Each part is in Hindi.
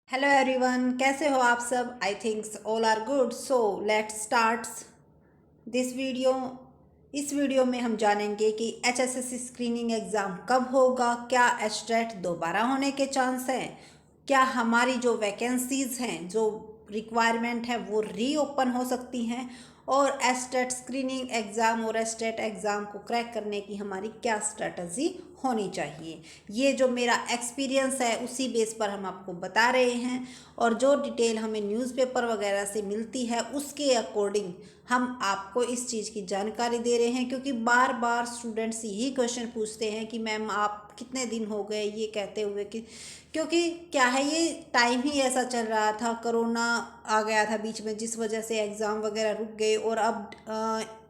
हेलो एवरीवन, कैसे हो आप सब। I thinks all are good. So let's start this video. इस वीडियो में हम जानेंगे कि एचएसएससी स्क्रीनिंग एग्ज़ाम कब होगा, क्या एचटेट दोबारा होने के चांस हैं, क्या हमारी जो वैकेंसीज़ हैं, जो रिक्वायरमेंट है वो रीओपन हो सकती हैं, और एचटेट स्क्रीनिंग एग्ज़ाम और एचटेट एग्ज़ाम को क्रैक करने की हमारी क्या स्ट्रेटजी होनी चाहिए। ये जो मेरा एक्सपीरियंस है उसी बेस पर हम आपको बता रहे हैं, और जो डिटेल हमें न्यूज़पेपर वगैरह से मिलती है उसके अकॉर्डिंग हम आपको इस चीज़ की जानकारी दे रहे हैं। क्योंकि बार बार स्टूडेंट्स यही क्वेश्चन पूछते हैं कि मैम आप कितने दिन हो गए ये कहते हुए कि, क्योंकि क्या है, ये टाइम ही ऐसा चल रहा था, कोरोना आ गया था बीच में, जिस वजह से एग्ज़ाम वगैरह रुक गए, और अब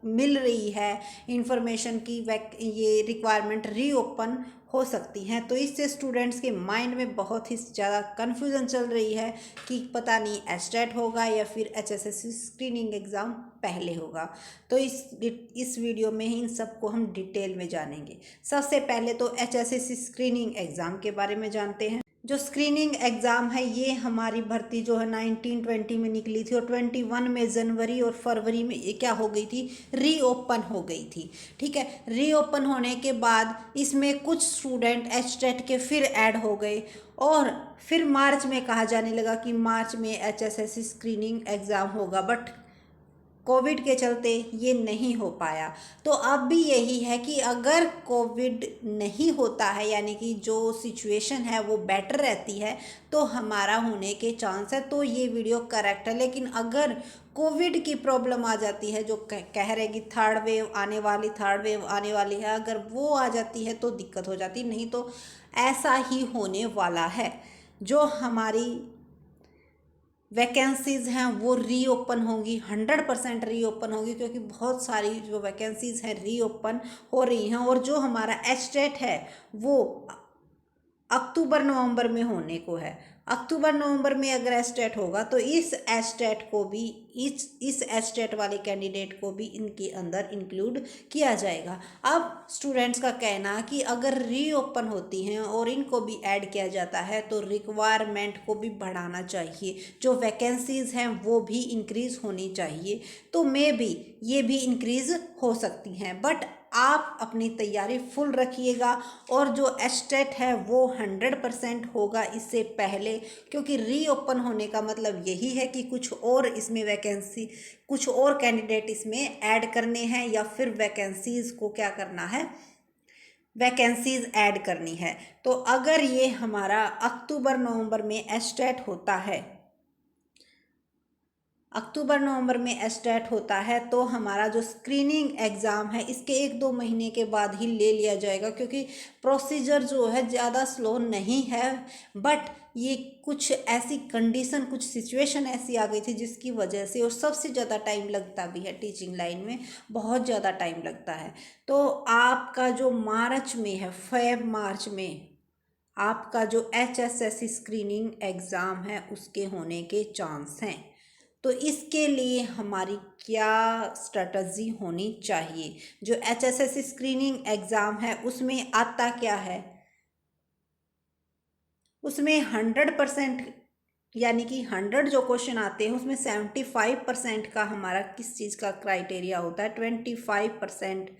मिल रही है इंफॉर्मेशन की ये रिक्वायरमेंट रीओपन हो सकती हैं। तो इससे स्टूडेंट्स के माइंड में बहुत ही ज़्यादा कन्फ्यूज़न चल रही है कि पता नहीं एचटेट होगा या फिर एचएसएससी स्क्रीनिंग एग्ज़ाम पहले होगा। तो इस वीडियो में ही इन सबको हम डिटेल में जानेंगे। सबसे पहले तो एचएसएससी स्क्रीनिंग एग्ज़ाम के बारे में जानते हैं। जो स्क्रीनिंग एग्ज़ाम है, ये हमारी भर्ती जो है 1920 में निकली थी, और 21 में जनवरी और फरवरी में ये क्या हो गई थी, रीओपन हो गई थी। ठीक है, रीओपन होने के बाद इसमें कुछ स्टूडेंट एचटेट के फिर ऐड हो गए, और फिर मार्च में कहा जाने लगा कि मार्च में एचएसएससी स्क्रीनिंग एग्ज़ाम होगा, बट कोविड के चलते ये नहीं हो पाया। तो अब भी यही है कि अगर कोविड नहीं होता है, यानी कि जो सिचुएशन है वो बेटर रहती है, तो हमारा होने के चांस है। तो ये वीडियो करेक्ट है। लेकिन अगर कोविड की प्रॉब्लम आ जाती है, जो कह रहे कि थर्ड वेव आने वाली है, अगर वो आ जाती है तो दिक्कत हो जाती, नहीं तो ऐसा ही होने वाला है। जो हमारी वैकेंसीज़ हैं वो रीओपन होंगी, 100% रीओपन होगी, क्योंकि बहुत सारी जो वैकेंसीज़ हैं रीओपन हो रही हैं। और जो हमारा एचटेट है वो अक्टूबर नवंबर में होने को है। अक्टूबर नवंबर में अगर एचटेट होगा तो इस एचटेट को भी, इस एचटेट वाले कैंडिडेट को भी इनके अंदर इंक्लूड किया जाएगा। अब स्टूडेंट्स का कहना कि अगर रीओपन होती हैं और इनको भी ऐड किया जाता है तो रिक्वायरमेंट को भी बढ़ाना चाहिए, जो वैकेंसीज़ हैं वो भी इंक्रीज़ होनी चाहिए। तो मे बी ये भी इंक्रीज़ हो सकती हैं, बट आप अपनी तैयारी फुल रखिएगा। और जो एचटेट है वो 100% होगा इससे पहले, क्योंकि रीओपन होने का मतलब यही है कि कुछ और इसमें वैकेंसी, कुछ और कैंडिडेट इसमें ऐड करने हैं, या फिर वैकेंसीज़ को क्या करना है, वैकेंसीज़ ऐड करनी है। तो अगर ये हमारा अक्टूबर नवंबर में एचटेट होता है, अक्टूबर नवंबर में एचटेट होता है, तो हमारा जो स्क्रीनिंग एग्ज़ाम है इसके 1-2 महीने के बाद ही ले लिया जाएगा, क्योंकि प्रोसीजर जो है ज़्यादा स्लो नहीं है। बट ये कुछ ऐसी कंडीशन, कुछ सिचुएशन ऐसी आ गई थी जिसकी वजह से, और सबसे ज़्यादा टाइम लगता भी है टीचिंग लाइन में, बहुत ज़्यादा टाइम लगता है। तो आपका जो मार्च में है, मार्च में आपका जो एचएसएससी स्क्रीनिंग एग्ज़ाम है उसके होने के चांस हैं। तो इसके लिए हमारी क्या स्ट्रेटजी होनी चाहिए। जो एचएसएससी स्क्रीनिंग एग्ज़ाम है उसमें आता क्या है, उसमें 100%, यानी कि 100 जो क्वेश्चन आते हैं उसमें 75% का हमारा किस चीज़ का क्राइटेरिया होता है, 25%,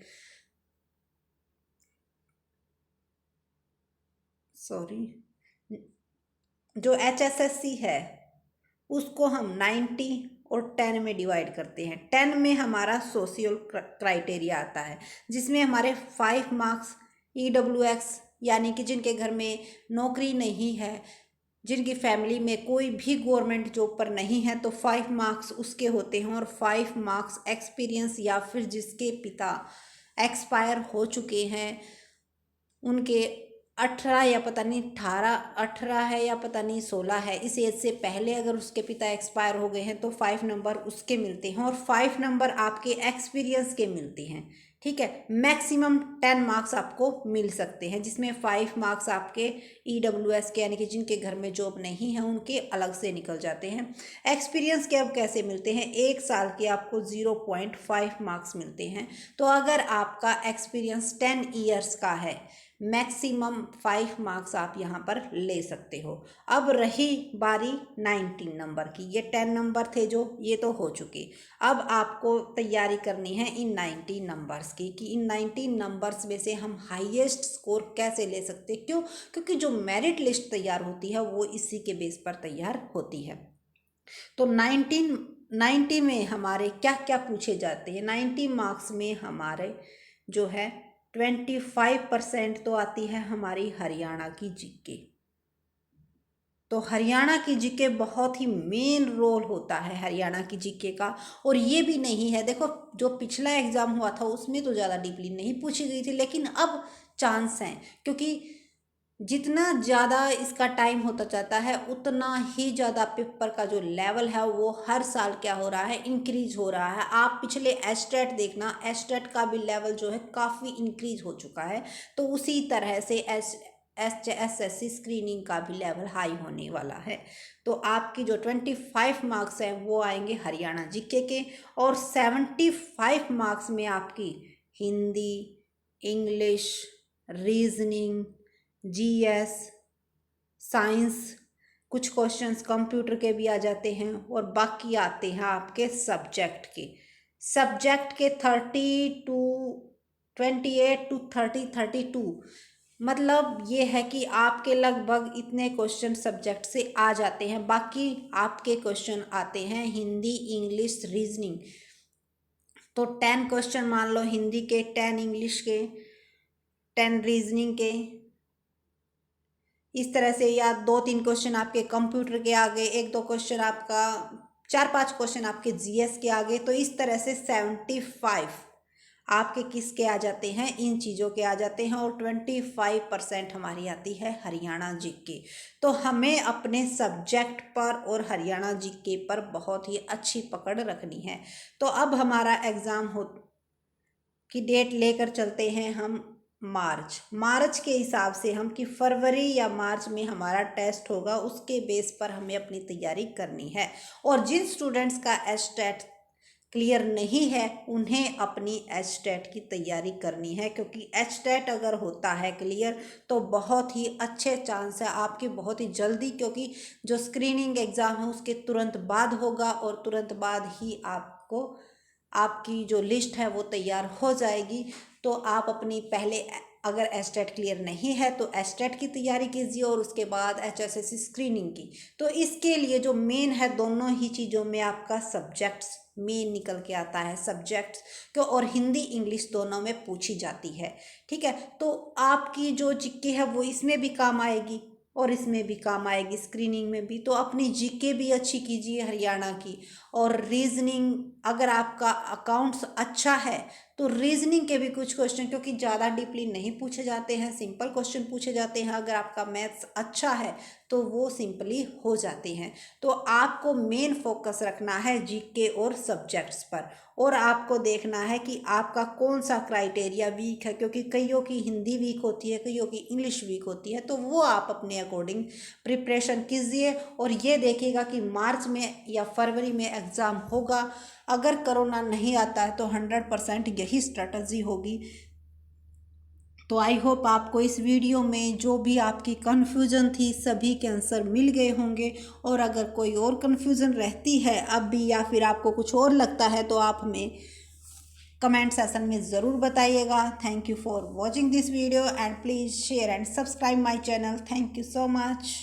सॉरी, जो एचएसएससी है उसको हम 90 और 10 में डिवाइड करते हैं। 10 में हमारा सोशियल क्राइटेरिया आता है, जिसमें हमारे 5 मार्क्स EWX, यानी कि जिनके घर में नौकरी नहीं है, जिनकी फैमिली में कोई भी गवर्नमेंट जॉब पर नहीं है, तो 5 मार्क्स उसके होते हैं, और 5 मार्क्स एक्सपीरियंस, या फिर जिसके पिता एक्सपायर हो चुके हैं, उनके 18 या पता नहीं 18 है या पता नहीं 16 है, इस एज से पहले अगर उसके पिता एक्सपायर हो गए हैं तो 5 नंबर उसके मिलते हैं, और 5 नंबर आपके एक्सपीरियंस के मिलते हैं। ठीक है, मैक्सिमम 10 मार्क्स आपको मिल सकते हैं, जिसमें 5 मार्क्स आपके EWS के, यानी कि जिनके घर में जॉब नहीं है, उनके अलग से निकल जाते हैं। एक्सपीरियंस के अब कैसे मिलते हैं, 1 साल के आपको 0.5 मार्क्स मिलते हैं। तो अगर आपका एक्सपीरियंस 10 ईयर्स का है, मैक्सिमम 5 मार्क्स आप यहाँ पर ले सकते हो। अब रही बारी 19 नंबर की, ये 10 नंबर थे जो, ये तो हो चुके। अब आपको तैयारी करनी है इन 19 नंबर्स की, कि इन 19 नंबर्स में से हम हाईएस्ट स्कोर कैसे ले सकते। क्यों? क्योंकि जो मेरिट लिस्ट तैयार होती है वो इसी के बेस पर तैयार होती है। तो 90 में हमारे क्या क्या पूछे जाते हैं। 90 मार्क्स में हमारे जो है 25% तो आती है हमारी हरियाणा की जीके। तो हरियाणा की जीके बहुत ही मेन रोल होता है हरियाणा की जीके का। और ये भी नहीं है, देखो जो पिछला एग्ज़ाम हुआ था उसमें तो ज़्यादा डीपली नहीं पूछी गई थी, लेकिन अब चांस हैं, क्योंकि जितना ज़्यादा इसका टाइम होता जाता है उतना ही ज़्यादा पेपर का जो लेवल है वो हर साल क्या हो रहा है, इंक्रीज हो रहा है। आप पिछले एस्टेट देखना, एस्टेट का भी लेवल जो है काफ़ी इंक्रीज हो चुका है। तो उसी तरह से एसएससी स्क्रीनिंग का भी लेवल हाई होने वाला है। तो आपकी जो 25 मार्क्स हैं वो आएंगे हरियाणा जीके के, और 75 मार्क्स में आपकी Hindi, English, reasoning, GS, science, कुछ क्वेश्चंस कंप्यूटर के भी आ जाते हैं, और बाकी आते हैं आपके सब्जेक्ट के 30 टू 28 टू 32। मतलब ये है कि आपके लगभग इतने क्वेश्चन सब्जेक्ट से आ जाते हैं। बाकी आपके क्वेश्चन आते हैं हिंदी, इंग्लिश, रीजनिंग। तो 10 क्वेश्चन मान लो हिंदी के, 10 इंग्लिश के, 10 रीजनिंग के, इस तरह से, या 2-3 क्वेश्चन आपके कंप्यूटर के आ गए, 1-2 क्वेश्चन आपका, 4-5 क्वेश्चन आपके जीएस के आ गए। तो इस तरह से 75 आपके किसके आ जाते हैं, इन चीज़ों के आ जाते हैं, और 25% हमारी आती है हरियाणा जीके। तो हमें अपने सब्जेक्ट पर और हरियाणा जीके पर बहुत ही अच्छी पकड़ रखनी है। तो अब हमारा एग्ज़ाम की डेट लेकर चलते हैं हम मार्च के हिसाब से हम, कि फरवरी या मार्च में हमारा टेस्ट होगा, उसके बेस पर हमें अपनी तैयारी करनी है। और जिन स्टूडेंट्स का एचटेट क्लियर नहीं है उन्हें अपनी एचटेट की तैयारी करनी है, क्योंकि एचटेट अगर होता है क्लियर तो बहुत ही अच्छे चांस है आपके, बहुत ही जल्दी, क्योंकि जो स्क्रीनिंग एग्ज़ाम है उसके तुरंत बाद होगा, और तुरंत बाद ही आपको आपकी जो लिस्ट है वो तैयार हो जाएगी। तो आप अपनी पहले, अगर एचटेट क्लियर नहीं है तो एचटेट की तैयारी कीजिए, और उसके बाद एचएसएससी स्क्रीनिंग की। तो इसके लिए जो मेन है, दोनों ही चीज़ों में आपका सब्जेक्ट्स मेन निकल के आता है, सब्जेक्ट्स को, और हिंदी इंग्लिश दोनों में पूछी जाती है। ठीक है, तो आपकी जो जीके है वो इसमें भी काम आएगी और इसमें भी काम आएगी, स्क्रीनिंग में भी। तो अपनी जीके भी अच्छी कीजिए हरियाणा की। और रीजनिंग, अगर आपका अकाउंट्स अच्छा है तो रीजनिंग के भी कुछ क्वेश्चन, क्योंकि ज़्यादा डीपली नहीं पूछे जाते हैं, सिंपल क्वेश्चन पूछे जाते हैं। अगर आपका मैथ्स अच्छा है तो वो सिंपली हो जाते हैं। तो आपको मेन फोकस रखना है जीके और सब्जेक्ट्स पर, और आपको देखना है कि आपका कौन सा क्राइटेरिया वीक है, क्योंकि कईयों की हिंदी वीक होती है, कईयों की इंग्लिश वीक होती है। तो वो आप अपने अकॉर्डिंग प्रिपरेशन कीजिए, और ये देखिएगा कि मार्च में या फरवरी में एग्ज़ाम होगा। अगर कोरोना नहीं आता है तो 100% यही स्ट्रेटजी होगी। तो आई होप आपको इस वीडियो में जो भी आपकी कन्फ्यूज़न थी सभी के आंसर मिल गए होंगे। और अगर कोई और कन्फ्यूज़न रहती है अब भी, या फिर आपको कुछ और लगता है, तो आप हमें कमेंट सेशन में ज़रूर बताइएगा। Thank you for watching this video, and please share and subscribe my channel. Thank you so much.